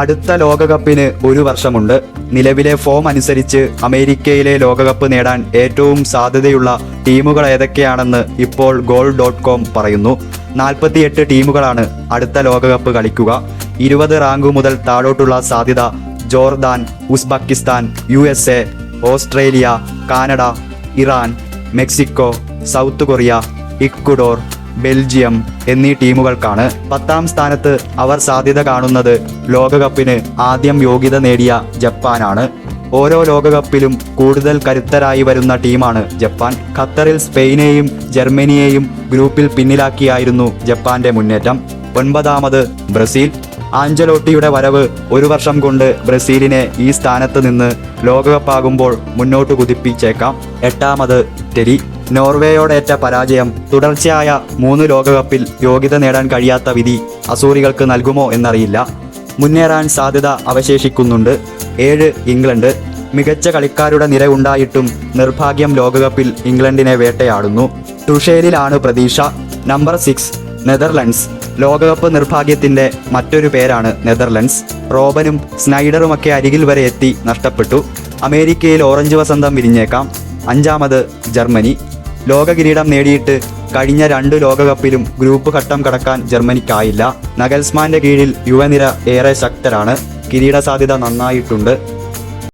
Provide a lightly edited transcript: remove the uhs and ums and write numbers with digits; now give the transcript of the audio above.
അടുത്ത ലോകകപ്പിന് 1 വർഷമുണ്ട്. നിലവിലെ ഫോം അനുസരിച്ച് അമേരിക്കയിലെ ലോകകപ്പ് നേടാൻ ഏറ്റവും സാധ്യതയുള്ള ടീമുകൾ ഏതൊക്കെയാണെന്ന് ഇപ്പോൾ goal.com പറയുന്നു. 48 ടീമുകളാണ് അടുത്ത ലോകകപ്പ് കളിക്കുക. 20 റാങ്ക് മുതൽ താഴോട്ടുള്ള സാധ്യത Jordan, Uzbekistan, USA, Australia, Canada, Iran, Mexico, south Korea, Ecuador, Belgium എന്നീ ടീമുകൾക്കാണ്. 10ാം സ്ഥാനത്ത് അവർ സാധ്യത കാണുന്നത് ലോകകപ്പിന് ആദ്യം യോഗ്യത നേടിയ ജപ്പാനാണ്. ഓരോ ലോകകപ്പിലും കൂടുതൽ കരുത്തരായി വരുന്ന ടീമാണ് ജപ്പാൻ. ഖത്തറിൽ സ്പെയിനെയും ജർമ്മനിയെയും ഗ്രൂപ്പിൽ പിന്നിലാക്കിയായിരുന്നു ജപ്പാന്റെ മുന്നേറ്റം. 9ാമത് ബ്രസീൽ. ആഞ്ചലോട്ടിയുടെ വരവ് 1 വർഷം കൊണ്ട് ബ്രസീലിനെ ഈ സ്ഥാനത്ത് നിന്ന് ലോകകപ്പാകുമ്പോൾ മുന്നോട്ട് കുതിപ്പിച്ചേക്കാം. 8ാമത് ഇറ്റലി. നോർവേയോടേറ്റ പരാജയം, തുടർച്ചയായ 3 ലോകകപ്പിൽ യോഗ്യത നേടാൻ കഴിയാത്ത വിധി അസൂറികൾക്ക് നൽകുമോ എന്നറിയില്ല. മുന്നേറാൻ സാധ്യത അവശേഷിക്കുന്നുണ്ട്. 7 ഇംഗ്ലണ്ട്. മികച്ച കളിക്കാരുടെ നിര ഉണ്ടായിട്ടും നിർഭാഗ്യം ലോകകപ്പിൽ ഇംഗ്ലണ്ടിനെ വേട്ടയാടുന്നു. തുഷേലിലാണ് പ്രതീക്ഷ. Number 6 Netherlands. ലോകകപ്പ് നിർഭാഗ്യത്തിന്റെ മറ്റൊരു പേരാണ് നെതർലൻഡ്സ്. റോബനും സ്നൈഡറുമൊക്കെ അരികിൽ വരെ എത്തി നഷ്ടപ്പെട്ടു. അമേരിക്കയിൽ ഓറഞ്ച് വസന്തം വിരിഞ്ഞേക്കാം. 5ാമത് ജർമ്മനി. ലോക കിരീടം നേടിയിട്ട് കഴിഞ്ഞ 2 ലോകകപ്പിലും ഗ്രൂപ്പ് ഘട്ടം കടക്കാൻ ജർമ്മനിക്കായില്ല. നഗൽസ്മാന്റെ കീഴിൽ യുവനിര ഏറെ ശക്തരാണ്. കിരീട സാധ്യത നന്നായിട്ടുണ്ട്.